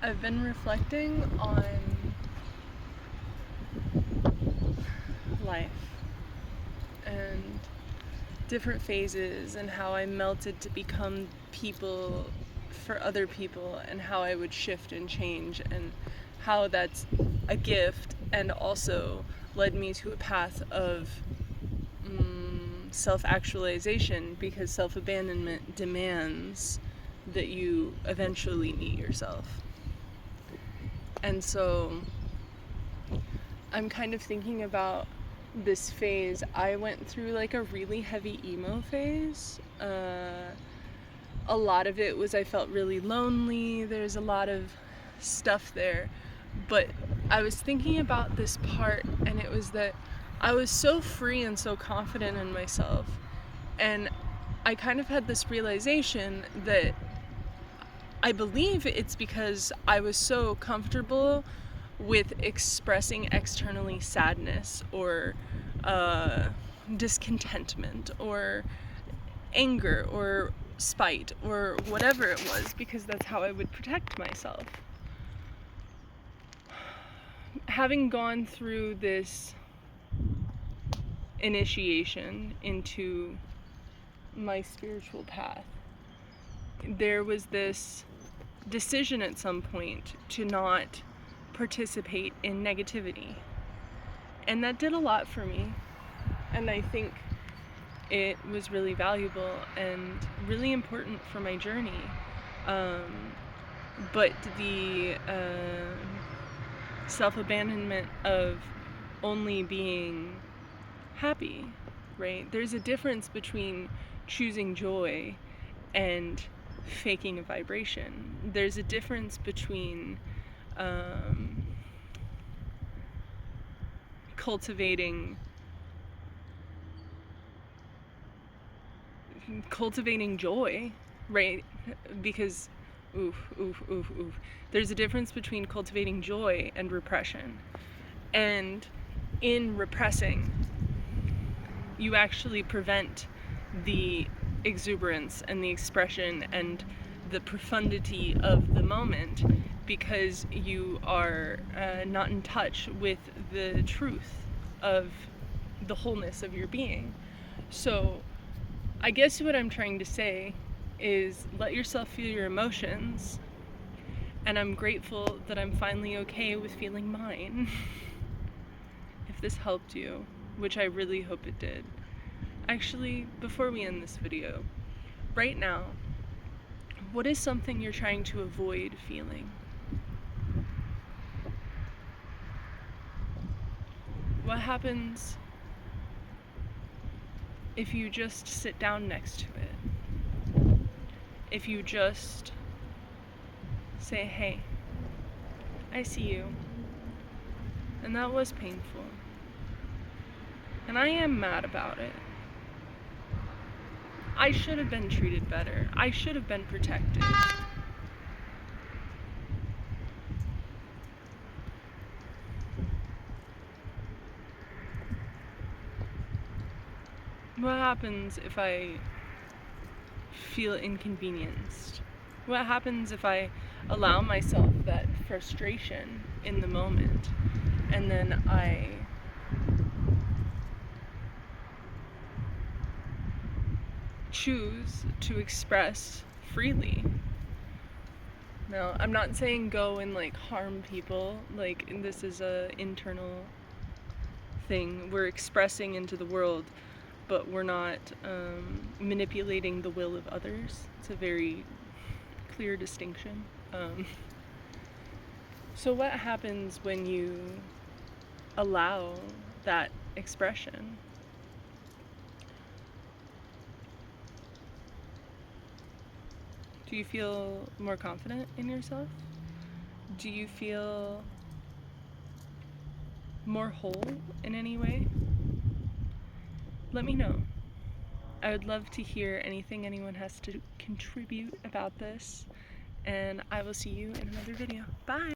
I've been reflecting on life and different phases and how I melted to become people for other people and how I would shift and change and how that's a gift and also led me to a path of self-actualization, because self-abandonment demands that you eventually meet yourself. And so I'm kind of thinking about this phase. I went through like a really heavy emo phase. A lot of it was I felt really lonely. There's a lot of stuff there. But I was thinking about this part, and it was that I was so free and so confident in myself. And I kind of had this realization that I believe it's because I was so comfortable with expressing externally sadness or discontentment or anger or spite or whatever it was, because that's how I would protect myself. Having gone through this initiation into my spiritual path, there was this decision at some point to not participate in negativity. And that did a lot for me. And I think it was really valuable and really important for my journey. But the self-abandonment of only being happy, right? There's a difference between choosing joy and faking a vibration. There's a difference between cultivating joy, right? Because there's a difference between cultivating joy and repression. And in repressing, you actually prevent the exuberance and the expression and the profundity of the moment, because you are not in touch with the truth of the wholeness of your being. So I guess what I'm trying to say is let yourself feel your emotions, and I'm grateful that I'm finally okay with feeling mine. If this helped you, which I really hope it did. Actually, before we end this video, right now, what is something you're trying to avoid feeling? What happens if you just sit down next to it? If you just say, hey, I see you, and that was painful, and I am mad about it. I should have been treated better. I should have been protected. What happens if I feel inconvenienced? What happens if I allow myself that frustration in the moment, and then I choose to express freely? Now, I'm not saying go and like harm people, like this is a internal thing. We're expressing into the world, but we're not manipulating the will of others. It's a very clear distinction. So what happens when you allow that expression? Do you feel more confident in yourself? Do you feel more whole in any way? Let me know. I would love to hear anything anyone has to contribute about this, and I will see you in another video. Bye!